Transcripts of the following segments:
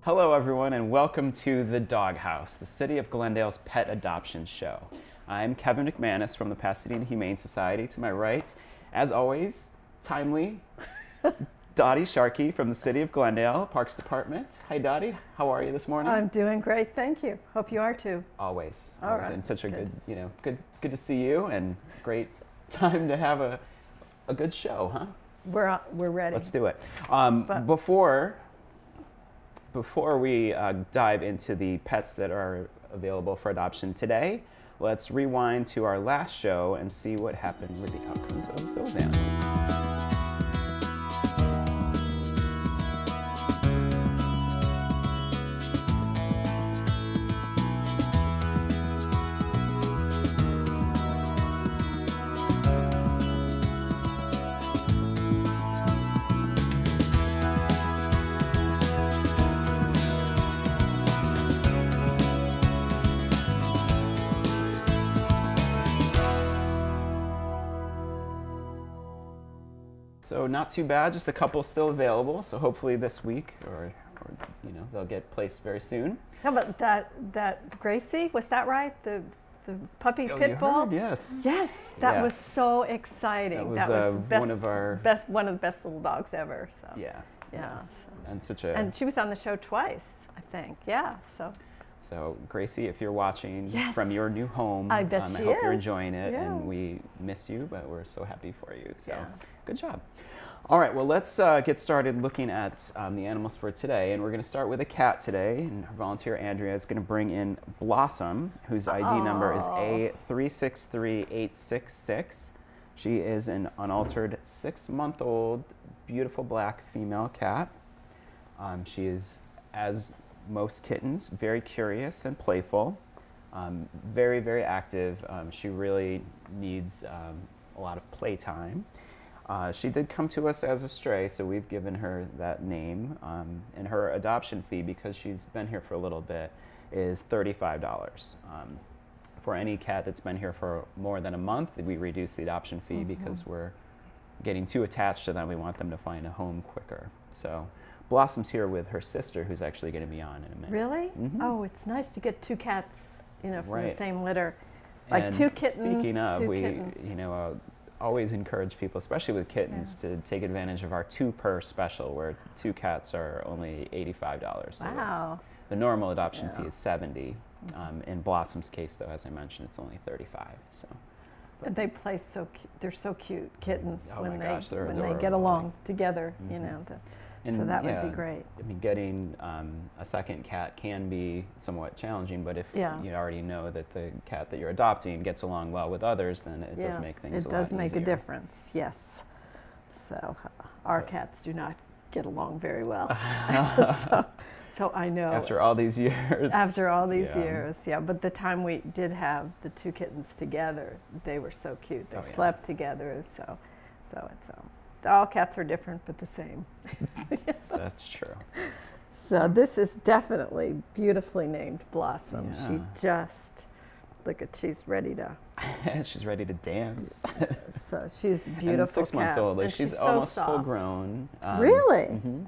Hello everyone and welcome to The Doghouse, the City of Glendale's pet adoption show. I'm Kevin McManus from the Pasadena Humane Society. To my right, as always, timely, Dottie Sharkey from the City of Glendale Parks Department. Hi Dottie, how are you this morning? I'm doing great, thank you. Hope you are too. Always, All always, right. and such a good to see you, and great time to have a good show, huh? We're ready. Let's do it. Before we dive into the pets that are available for adoption today, let's rewind to our last show and see what happened with the outcomes of those animals. So not too bad, just a couple still available. So hopefully this week, or they'll get placed very soon. How about that Gracie? Was that right? The puppy pit bull? Yes. Yes, that was so exciting. That was one of the best little dogs ever. So yeah. So. And she was on the show twice, I think. Yeah. So Gracie, if you're watching from your new home, I bet I she hope is. you're enjoying it, Yeah. and we miss you, but we're so happy for you. So good job. All right, well, let's get started looking at the animals for today, and we're going to start with a cat today, and our volunteer Andrea is going to bring in Blossom, whose ID number is A363866. She is an unaltered 6-month-old, beautiful black female cat. She is, as most kittens, very curious and playful, very, very active. She really needs a lot of playtime. She did come to us as a stray, so we've given her that name. And her adoption fee, because she's been here for a little bit, is $35. For any cat that's been here for more than a month, we reduce the adoption fee because we're getting too attached to them. We want them to find a home quicker. So Blossom's here with her sister, who's actually going to be on in a minute. Really? Mm-hmm. Oh, it's nice to get two cats, from Right. the same litter, like And two kittens. Speaking of, two we kittens. Always encourage people, especially with kittens, to take advantage of our 2 per special, where 2 cats are only $85. Wow. So the normal adoption fee is $70. In Blossom's case, though, as I mentioned, it's only $35. So. And they play so cute. They're so cute, kittens, Oh when my gosh, they're they get adorable. along together. And So that would be great. I mean, getting a second cat can be somewhat challenging, but if you already know that the cat that you're adopting gets along well with others, then it does make things a lot easier. It does make a difference, yes. So our cats do not get along very well. So I know. After all these years. After all these years, But the time we did have the 2 kittens together, they were so cute. They slept together, so it's all cats are different, but the same. That's true. So this is definitely beautifully named Blossom. Yeah. She just, she's ready to. She's ready to dance. So she's a beautiful and 6 months cat. old. And She's so almost soft. full grown. Really? Mm-hmm.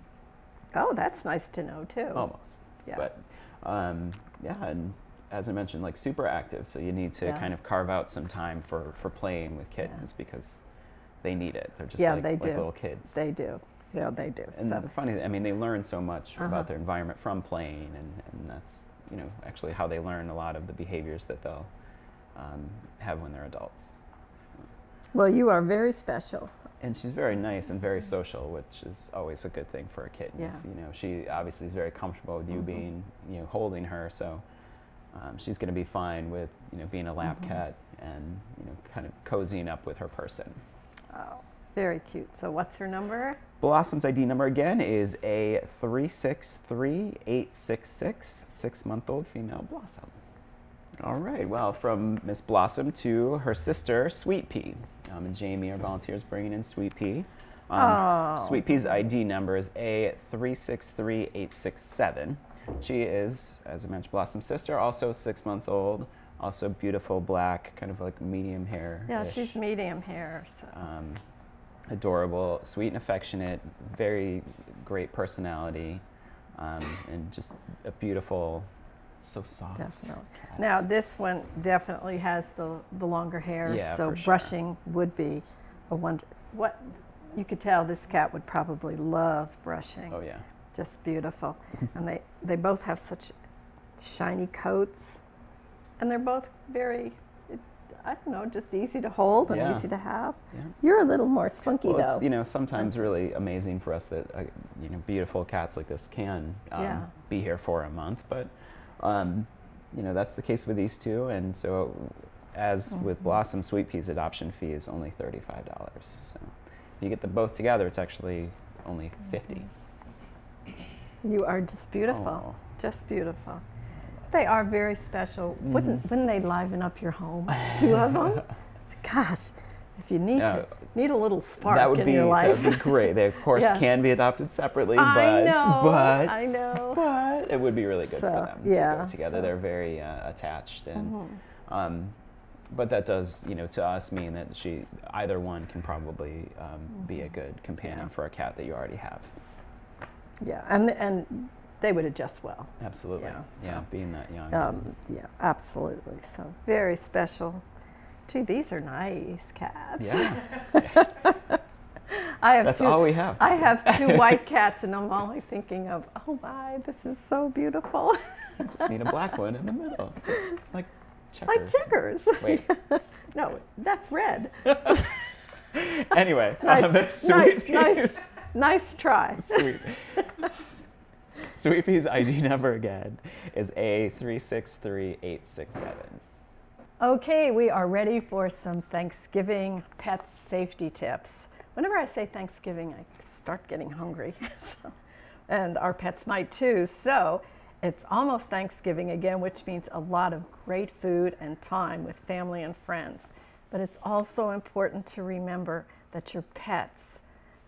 Oh, that's nice to know too. Almost. Yeah. But and as I mentioned, super active. So you need to kind of carve out some time for playing with kittens because they need it. They're just like little kids. They do. Yeah, they do. And funny, I mean, they learn so much about their environment from playing, and that's actually how they learn a lot of the behaviors that they'll have when they're adults. Well, you are very special. And she's very nice and very social, which is always a good thing for a kitten. Yeah. If, she obviously is very comfortable with you being, holding her, so she's going to be fine with, being a lap cat and, kind of cozying up with her person. Oh, very cute. So what's her number? Blossom's ID number again is A363866, 6-month-old female Blossom. All right, well, from Miss Blossom to her sister, Sweet Pea. And Jamie, our volunteer, is bringing in Sweet Pea. Sweet Pea's ID number is A363867. She is, as I mentioned, Blossom's sister, also 6-month-old, also beautiful black, kind of like medium hair. Yeah, she's medium hair. So. Adorable, sweet and affectionate, very great personality. and just a beautiful, so soft. Definitely. Cat. Now this one definitely has the longer hair, Yeah, so for sure. brushing would be a wonder. What you could tell this cat would probably love brushing. Oh yeah. Just beautiful. And they both have such shiny coats, and they're both very, I don't know, just easy to hold and Yeah. easy to have. Yeah. You're a little more spunky Well, though. it's, you know, sometimes really amazing for us that, you know, beautiful cats like this can Yeah. be here for a month, but, you know, that's the case with these two, and so as with Blossom, Sweet Pea's adoption fee is only $35. So if you get them both together, it's actually only $50. You are just beautiful, Oh. just beautiful. They are very special. Wouldn't they liven up your home? Two of them? Gosh, if you need Yeah. need a little spark That would in be your life. that would be great. They of course Yeah. can be adopted separately, I but know. but it would be really good So, for them to yeah, go together. so. They're very attached, and but that does, you know, to us mean that either one can probably be a good companion for a cat that you already have. Yeah, and they would adjust well. Absolutely, Yeah, so, being that young. Yeah, absolutely. So very special. Gee, these are nice cats. Yeah, I have that's two, all we have. I have two white cats, and I'm only thinking of, oh my, this is so beautiful. You just need a black one in the middle, it's like checkers. Like checkers. Wait. No, that's red. Anyway, Nice, nice try. Sweet. Sweet Pea's ID number again is A363867. Okay, we are ready for some Thanksgiving pet safety tips. Whenever I say Thanksgiving, I start getting hungry, and our pets might too. So it's almost Thanksgiving again, which means a lot of great food and time with family and friends. But it's also important to remember that your pets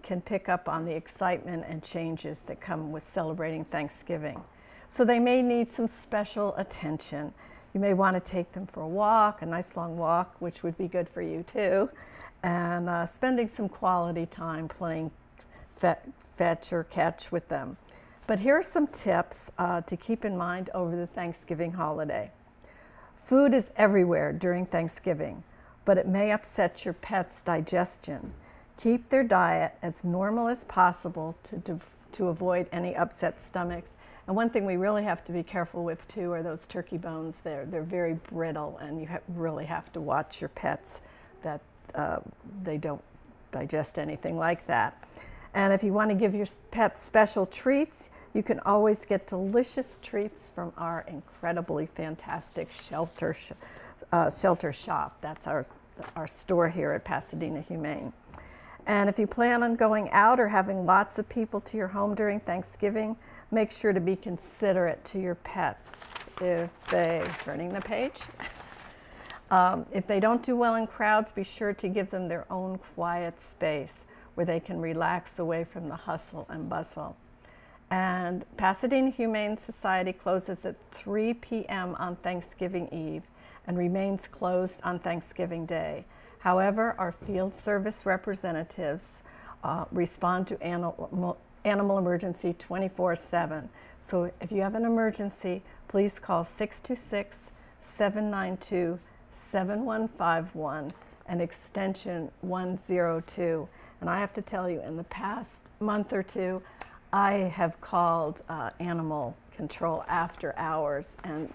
can pick up on the excitement and changes that come with celebrating Thanksgiving. So they may need some special attention. You may want to take them for a walk, a nice long walk, which would be good for you too, and spending some quality time playing fetch or catch with them. But here are some tips to keep in mind over the Thanksgiving holiday. Food is everywhere during Thanksgiving, but it may upset your pet's digestion. Keep their diet as normal as possible to avoid any upset stomachs. And one thing we really have to be careful with too are those turkey bones. They're very brittle, and you really have to watch your pets that they don't digest anything like that. And if you want to give your pets special treats, you can always get delicious treats from our incredibly fantastic shelter shop. That's our store here at Pasadena Humane. And if you plan on going out or having lots of people to your home during Thanksgiving, make sure to be considerate to your pets turning the page. If they don't do well in crowds, be sure to give them their own quiet space where they can relax away from the hustle and bustle. And Pasadena Humane Society closes at 3 p.m. on Thanksgiving Eve and remains closed on Thanksgiving Day. However, our field service representatives respond to animal emergency 24/7. So if you have an emergency, please call 626-792-7151 and extension 102. And I have to tell you, in the past month or two, I have called animal control after hours, and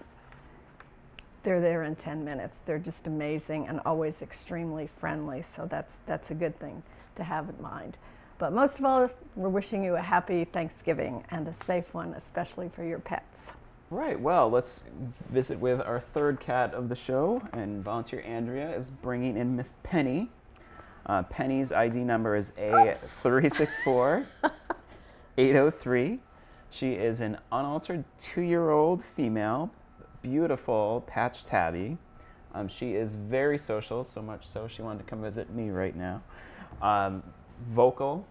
they're there in 10 minutes. They're just amazing and always extremely friendly, so that's a good thing to have in mind. But most of all, we're wishing you a happy Thanksgiving and a safe one, especially for your pets. Right, well, let's visit with our third cat of the show, and volunteer Andrea is bringing in Miss Penny. Penny's ID number is A364803. She is an unaltered 2-year-old female, beautiful patch tabby. She is very social, so much so she wanted to come visit me right now. Vocal.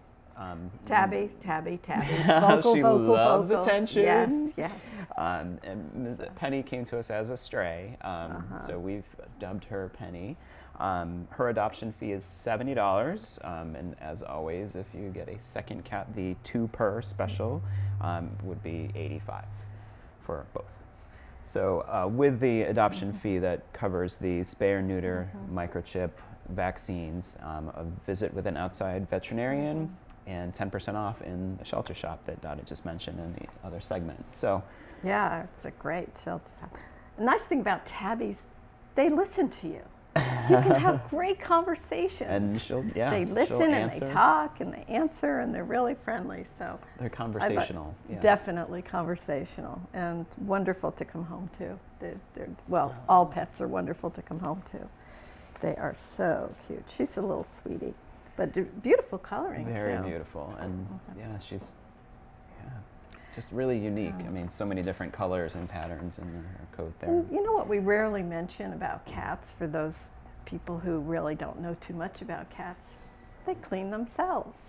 Tabby. Vocal, she vocal, loves vocal. attention. Yes. And Penny came to us as a stray, so we've dubbed her Penny. Her adoption fee is $70, and as always, if you get a second cat, the 2 per special would be $85 for both. So with the adoption fee that covers the spay or neuter, microchip, vaccines, a visit with an outside veterinarian, and 10% off in the shelter shop that Dottie just mentioned in the other segment. So yeah, it's a great shelter shop. The nice thing about tabbies, they listen to you. You can have great conversations. And they listen and they talk and they answer and they're really friendly. So they're conversational. Yeah. Definitely conversational and wonderful to come home to. Well, all pets are wonderful to come home to. They are so cute. She's a little sweetie, but beautiful coloring. Very beautiful, and yeah, she's just really unique. I mean, so many different colors and patterns in her coat there. And you know what we rarely mention about cats, for those people who really don't know too much about cats? They clean themselves.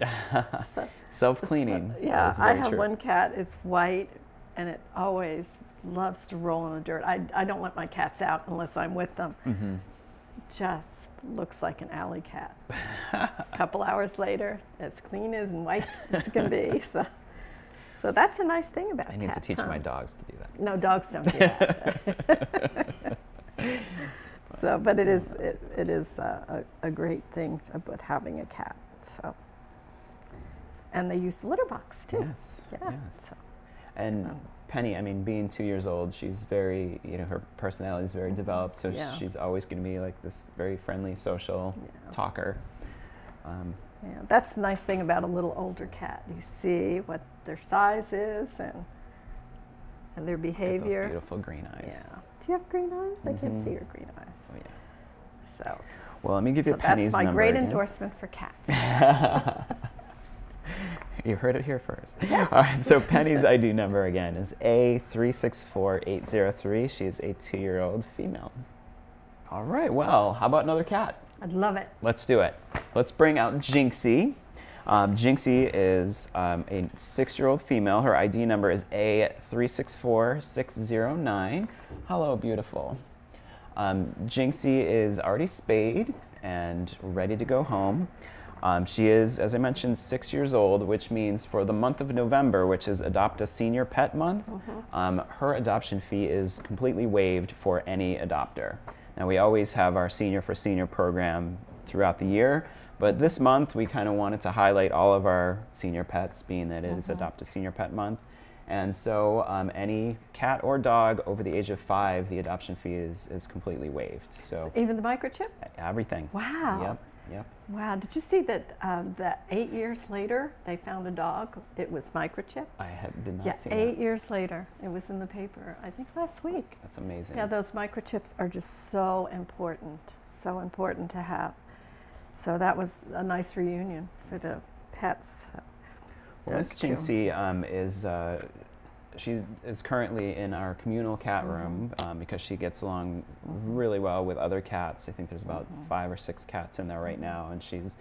So, self-cleaning. Yeah, I have one cat, it's white, and it always loves to roll in the dirt. I don't let my cats out unless I'm with them. Just looks like an alley cat. A couple hours later, as clean as and white as can be. So that's a nice thing about cats. I need to teach my dogs to do that. No, dogs don't do that. So, but it is a great thing about having a cat. So, and they use the litter box too. Yes. Yeah. Yes. So, and Penny, I mean, being 2 years old, she's very, her personality is very developed. So she's always going to be like this very friendly, social talker. Yeah, that's the nice thing about a little older cat. You see what their size is and their behavior. Those beautiful green eyes. Yeah. Do you have green eyes? I can't see your green eyes. Oh yeah. So. Well, let me give you Penny's number. That's my great again. Endorsement for cats. You heard it here first. Yes. All right. So Penny's ID number again is A364803. She is a 2-year-old female. All right. Well, how about another cat? I'd love it. Let's do it. Let's bring out Jinxy. Jinxy is a 6-year-old female. Her ID number is A364609. Hello, beautiful. Jinxy is already spayed and ready to go home. She is, as I mentioned, 6 years old, which means for the month of November, which is Adopt a Senior Pet Month, her adoption fee is completely waived for any adopter. Now, we always have our Senior for Senior program throughout the year, but this month we kind of wanted to highlight all of our senior pets, being that it is Adopt a Senior Pet Month. And so any cat or dog over the age of 5, the adoption fee is completely waived. So even the microchip? Everything. Wow. Yep. Yep. Wow. Did you see that that 8 years later they found a dog? It was microchip. Did not see that. 8 years later. It was in the paper, I think last week. That's amazing. Yeah, those microchips are just so important to have. So that was a nice reunion for the pets. Well, Miss Jinxy she is currently in our communal cat room because she gets along really well with other cats. I think there's about 5 or 6 cats in there right now, and she's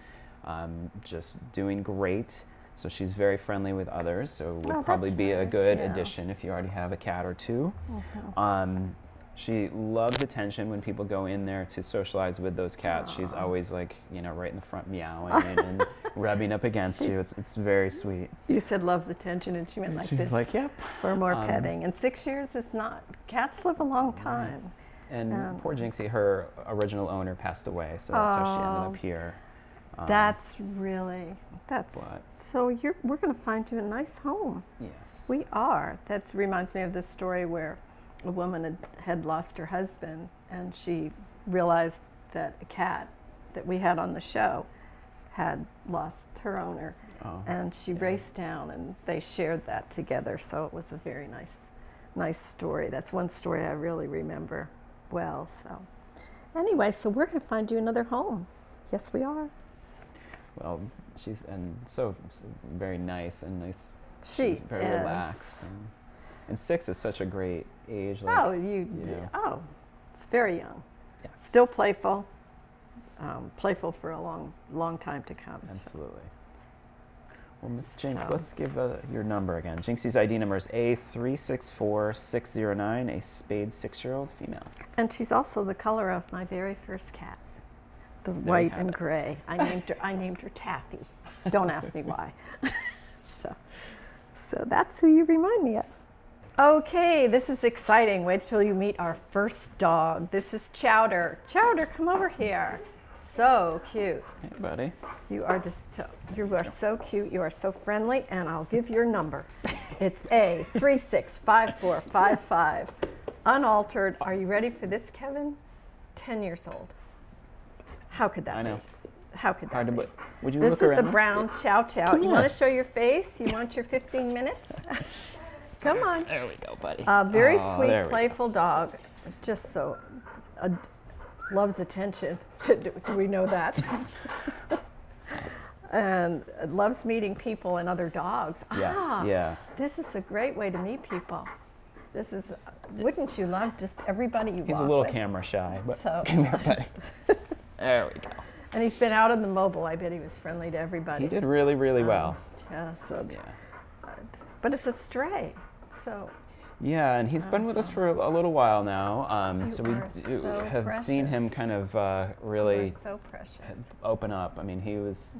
just doing great. So she's very friendly with others, so would probably be a good addition if you already have a cat or two. She loves attention when people go in there to socialize with those cats. She's always like, right in the front meowing and rubbing up against you. It's very sweet. You said loves attention, and she went like this. She's like, yep. For more petting. And 6 years is not, cats live a long time. And poor Jinxy, her original owner passed away, so that's how she ended up here. So we're going to find you a nice home. Yes. We are. That reminds me of this story where a woman had lost her husband, and she realized that a cat that we had on the show had lost her owner, and she raced down, and they shared that together. So it was a very nice story. That's one story I really remember well. So anyway, so we're going to find you another home. Yes, we are. Well, she's so very nice and nice. She's very relaxed. And 6 is such a great age. It's very young. Yeah. Still playful. Playful for a long time to come. Absolutely. Well, Miss Jinx, let's give your number again. Jinxie's ID number is A364609, a spayed 6-year-old female. And she's also the color of my very first cat. the white and gray. I named her Taffy. Don't ask me why. So that's who you remind me of. Okay, this is exciting. Wait till you meet our first dog. This is Chowder. Chowder, come over here. So cute. Hey, buddy. You are so cute. You are so friendly, and I'll give your number. It's A365455. Unaltered. Are you ready for this, Kevin? 10 years old. How could that be? I know. How could that be? Would you This look is around? a brown Chow Chow. You Yeah. want to show your face? You want your 15 minutes? Come on. There we go, buddy. Very Oh, sweet, there we go. playful dog. Just so loves attention. Do we know that? And loves meeting people and other dogs. Yes, yeah. This is a great way to meet people. This is, wouldn't you love just everybody you He's walk a little with? camera shy, but So- come here, buddy. There we go. And he's been out on the mobile. I bet he was friendly to everybody. He did really, really well. Yeah, so, Yeah. but it's a stray. So Yeah, and he's been with us for a little while now. So we are so have seen him precious. kind of they're really so precious. open up. I mean, he was.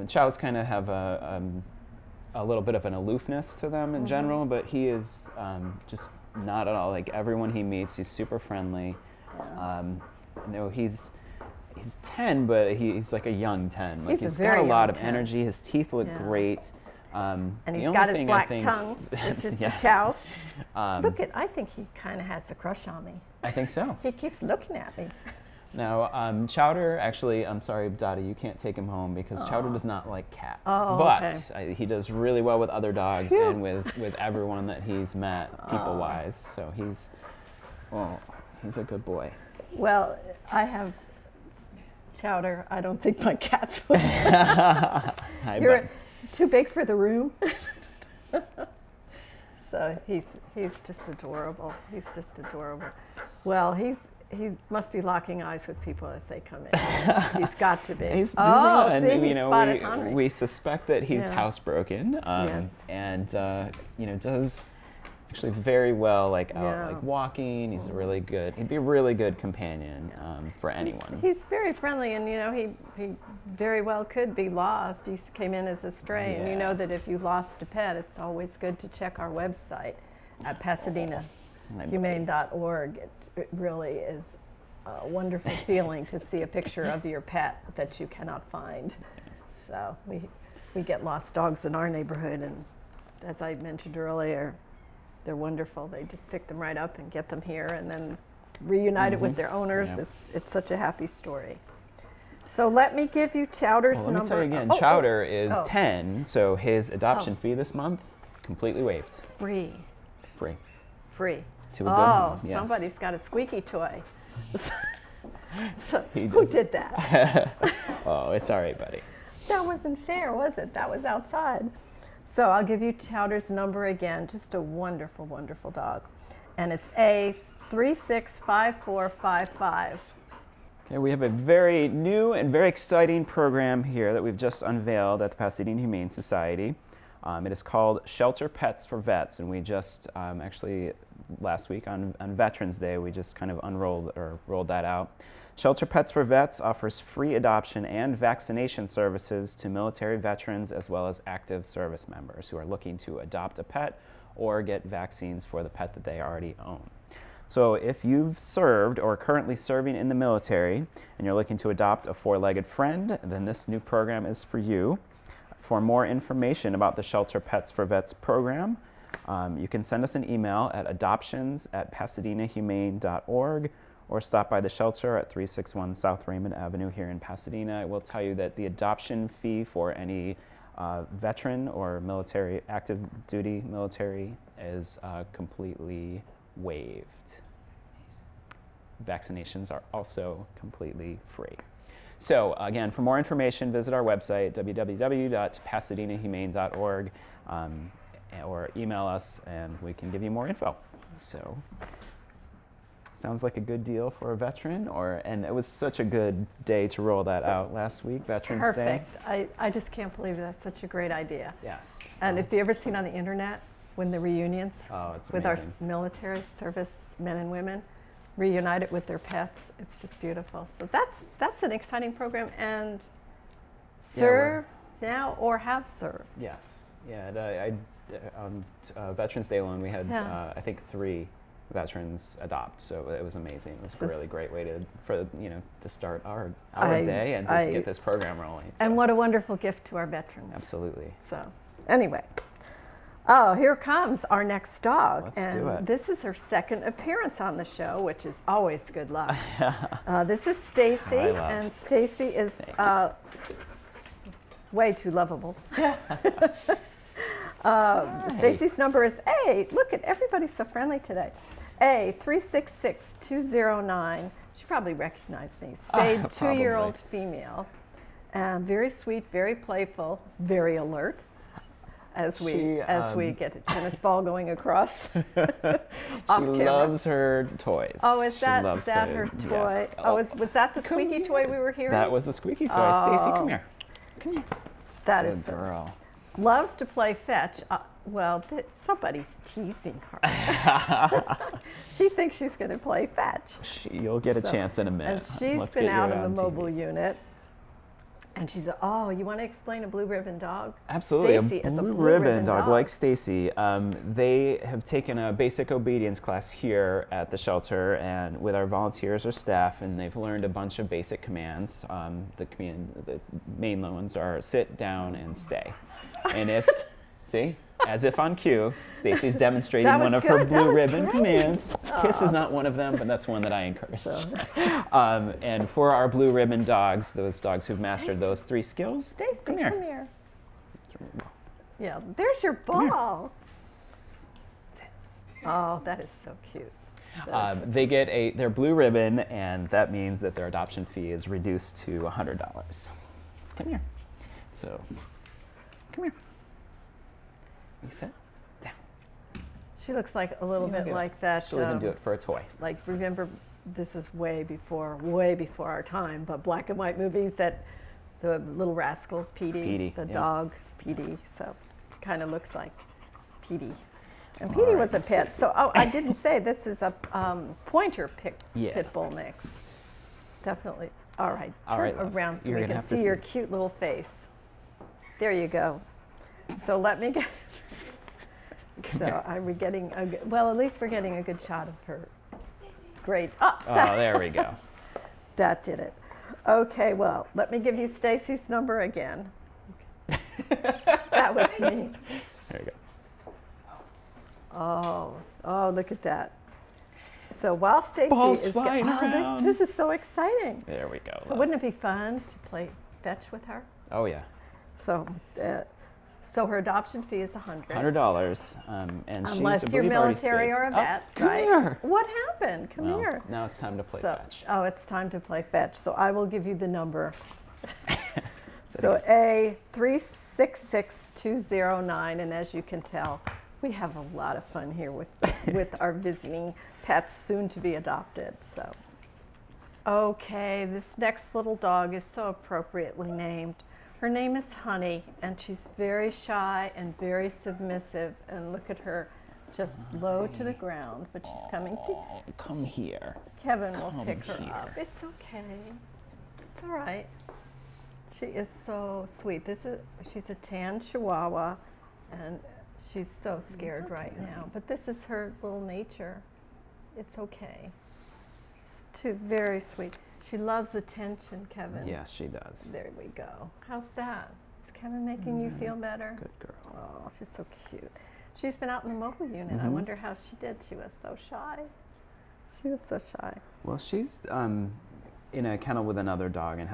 Chows kind of have a little bit of an aloofness to them in general, but he is just not at all like everyone he meets. He's super friendly. He's 10, but he's like a young 10. Like He's a he's very got a lot young of 10. energy. His teeth look Yeah. great. And the he's only got his thing I black think- tongue, which is Yes. the Chow. Um, Look at, I think he kind of has a crush on me. I think so. He keeps looking at me. Now, Chowder, actually, I'm sorry, Dottie, you can't take him home because Chowder does not like cats. Oh, but he does really well with other dogs Phew. and with everyone that he's met, people-wise. So he's a good boy. Well, I have Chowder. I don't think my cats would. Hi, You're bud. too big for the room. So he's just adorable. He's just adorable. Well, he must be locking eyes with people as they come in. He's got to be. He's oh, and see, he spotted Henry. we suspect that he's Yeah. housebroken, Yes. and does actually very well like out Yeah. like walking. He's really good. He'd be a really good companion for anyone. He's very friendly, and he very well could be lost. He came in as a stray, and you Yeah. know that if you lost a pet, it's always good to check our website at PasadenaHumane.org. It really is a wonderful feeling to see a picture of your pet that you cannot find. So we get lost dogs in our neighborhood, and as I mentioned earlier, they're wonderful. They just pick them right up and get them here, and then reunited with their owners. Yeah. It's such a happy story. So let me give you Chowder's Well, let number. me tell you again, Oh, Chowder is oh. 10, so his adoption Oh. fee this month completely waived, Free. free. To a good Oh, home, yes. somebody's got a squeaky toy. So He who does. did that? Oh, it's all right, buddy. That wasn't fair, was it? That was outside. So I'll give you Chowder's number again. Just a wonderful, wonderful dog. And it's A365455. Okay, we have a very new and very exciting program here that we've just unveiled at the Pasadena Humane Society. It is called Shelter Pets for Vets, and we just actually last week on Veterans Day we just kind of rolled that out. Shelter Pets for Vets offers free adoption and vaccination services to military veterans as well as active service members who are looking to adopt a pet or get vaccines for the pet that they already own. So if you've served or are currently serving in the military and you're looking to adopt a four-legged friend, then this new program is for you. For more information about the Shelter Pets for Vets program, you can send us an email at adoptions@pasadenahumane.org or stop by the shelter at 361 South Raymond Avenue here in Pasadena. I will tell you that the adoption fee for any veteran or military, active duty military is completely waived. Vaccinations are also completely free. So again, for more information, visit our website, www.pasadenahumane.org, or email us and we can give you more info. So sounds like a good deal for a veteran, and it was such a good day to roll that out last week, Veterans Day. Perfect. I just can't believe that's such a great idea. Yes. And if you ever seen on the internet when the reunions Oh, it's with amazing. our military service men and women, reunited with their pets. It's just beautiful. So that's an exciting program. And serve now or have served? Yes. Yeah. On Veterans Day alone, we had I think 3 veterans adopt, so it was amazing. It was a really great way to start our day and to get this program rolling. So. And what a wonderful gift to our veterans. Absolutely. So anyway, oh, here comes our next dog. Let's do it. This is her second appearance on the show, which is always good luck. This is Stacy, and Stacy is way too lovable. Stacy's number is look at everybody's so friendly today. A366209. She probably recognized me. Spayed 2-year-old female. Very sweet, very playful, very alert. As we get a tennis ball going across. She loves her toys. Oh, is that her toy? Yes. Oh, was that the squeaky toy we were hearing? That was the squeaky toy. Stacy, come here. Come here. That Good is girl. Loves to play fetch. Well, somebody's teasing her. She thinks she's going to play fetch. You'll get a chance in a minute. And she's been out of the mobile unit. And she's you want to explain a blue ribbon dog? Absolutely, Stacy a blue ribbon dog like Stacy. They have taken a basic obedience class here at the shelter and with our volunteers or staff, and they've learned a bunch of basic commands. The main ones are sit, down, and stay. And if, see, as if on cue, Stacy's demonstrating one of her blue ribbon commands. Kiss is not one of them, but that's one that I encourage. And for our blue ribbon dogs, those dogs who've mastered those 3 skills, Stacy, come here. Yeah, there's your ball. Oh, that is so cute. They get their blue ribbon, and that means that their adoption fee is reduced to $100. Come here. So, come here. You sit down. She looks like a little bit like that. She'll even do it for a toy. Like, remember, this is way before our time, but black and white movies that the Little Rascals, Petey, the dog, Petey. So, kind of looks like Petey. And Petey was a pet. So, I didn't say this is a pointer pit bull mix. Definitely. All right, turn around so we can see your cute little face. There you go. So let me get. So are we getting a good, well? At least we're getting a good shot of her. Great. Oh, there we go. That did it. Okay. Well, let me give you Stacy's number again. That was me. There you go. Oh, look at that. So while Stacy is flying around. This is so exciting. There we go. So wouldn't it be fun to play fetch with her? Oh yeah. So. So her adoption fee is $100. $100, and unless you're military or a vet, right? Here. What happened? Come here. Now it's time to play fetch. Oh, it's time to play fetch. So I will give you the number. So A366209, and as you can tell, we have a lot of fun here with our visiting pets, soon to be adopted. So, okay, this next little dog is so appropriately named. Her name is Honey, and she's very shy and very submissive. And look at her, just low to the ground, but she's coming to. Come here. Kevin will pick her up. It's okay. It's all right. She is so sweet. She's a tan Chihuahua, and she's so scared right now. But this is her little nature. It's okay. She's very sweet. She loves attention, Kevin. Yeah, she does. There we go. How's that? Is Kevin making you feel better? Good girl. Oh, she's so cute. She's been out in the mobile unit. I wonder how she did. She was so shy. She was so shy. Well, she's in a kennel with another dog and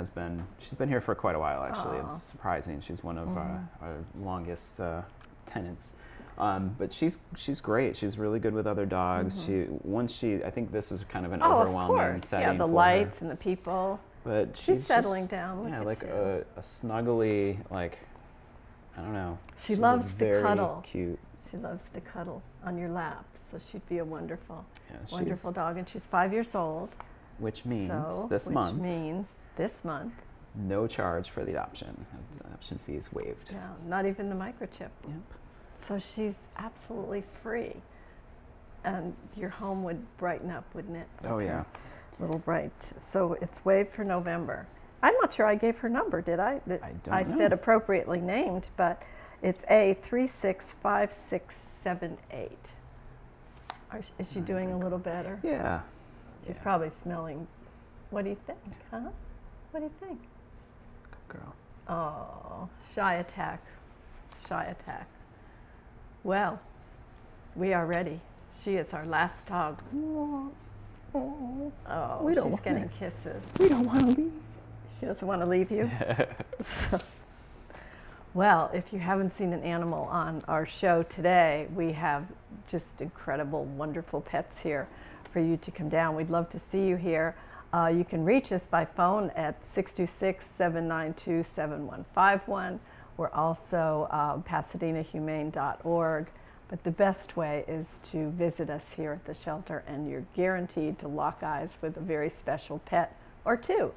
she's been here for quite a while, actually. It's surprising. She's one of our longest tenants. But she's great. She's really good with other dogs. I think this is kind of an overwhelming setting. Yeah, the lights and the people. But she's settling down. Yeah, like a snuggly, like, I don't know. She loves to cuddle. Cute. She loves to cuddle on your lap. So she'd be a wonderful dog. And she's 5 years old. Which means this month. No charge for the adoption. Adoption fee is waived. No, not even the microchip. Yep. So she's absolutely free. and your home would brighten up, wouldn't it? Oh, yeah. Little bright. So it's Wave for November. I'm not sure I gave her number, did I? I don't know. Said appropriately named, but it's A365678. Is she doing a little better? Yeah. She's probably smelling. What do you think, huh? What do you think? Good girl. Oh, shy attack. Shy attack. Well, we are ready. She is our last dog. Oh, she's getting kisses. We don't want to leave. She doesn't want to leave you. So, well, if you haven't seen an animal on our show today, we have just incredible, wonderful pets here for you to come down. We'd love to see you here. You can reach us by phone at 626-792-7151. We're also PasadenaHumane.org. But the best way is to visit us here at the shelter, and you're guaranteed to lock eyes with a very special pet or two.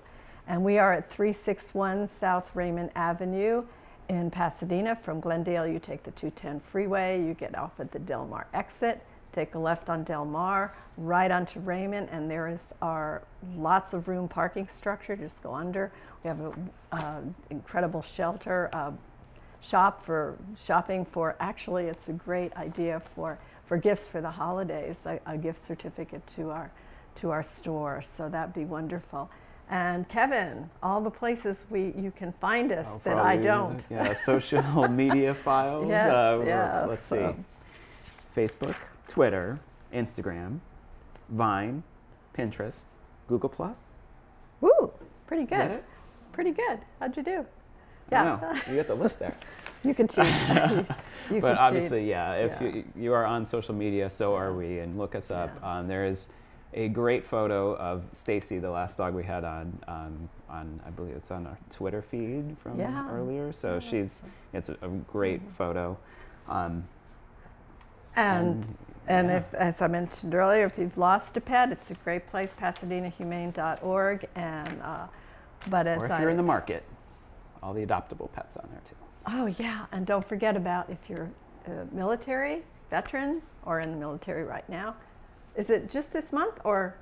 And we are at 361 South Raymond Avenue in Pasadena. From Glendale, you take the 210 freeway, you get off at the Del Mar exit, take a left on Del Mar, right onto Raymond, and there is our lots of room parking structure. Just go under. We have an incredible shelter. Shopping for, actually it's a great idea for gifts for the holidays, a gift certificate to our store, so that'd be wonderful. And Kevin, all the places you can find us that I don't. Yeah, social media files. Yes, let's see. Facebook, Twitter, Instagram, Vine, Pinterest, Google+. Woo, pretty good. Is that it? Pretty good. How'd you do? I don't know. You got the list there. You can cheat. But obviously, if you are on social media, so are we, and look us up. There is a great photo of Stacy, the last dog we had on I believe it's on our Twitter feed from earlier. So it's a great photo. And if, as I mentioned earlier, if you've lost a pet, it's a great place, PasadenaHumane.org. But as or if you're in the market, all the adoptable pets on there too. Oh yeah, and don't forget about if you're a military, veteran, or in the military right now. Is it just this month, or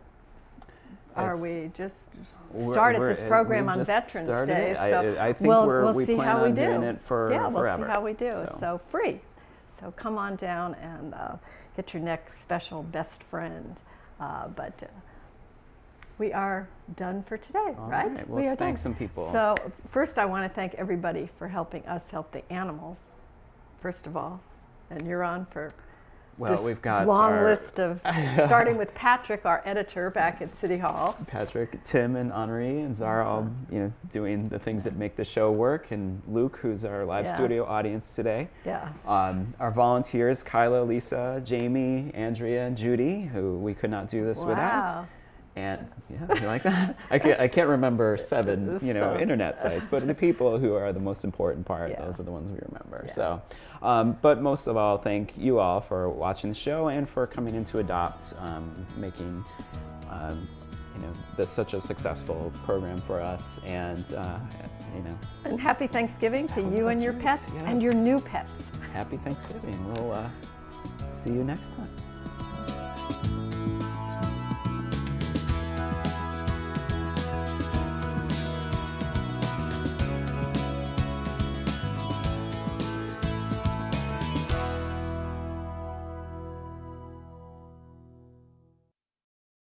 are we just started this program on Veterans Day? So I think we see plan how we on do. doing it for forever. We'll see how we do. So free. So come on down and get your next special best friend. We are done for today, right? Well, let's thank some people. So first I want to thank everybody for helping us help the animals, first of all. And you're on for we've got long list of, starting with Patrick, our editor back at City Hall. Patrick, Tim, and Henri, and Zara all doing the things that make the show work, and Luke, who's our live studio audience today. Yeah. Our volunteers, Kyla, Lisa, Jamie, Andrea, and Judy, who we could not do this without. And you like that? I can't remember 7 internet sites, but the people who are the most important part, those are the ones we remember. So, but most of all, thank you all for watching the show and for coming in to adopt, making this such a successful program for us. And and happy Thanksgiving to you and your pets and your new pets. Happy Thanksgiving. We'll see you next time.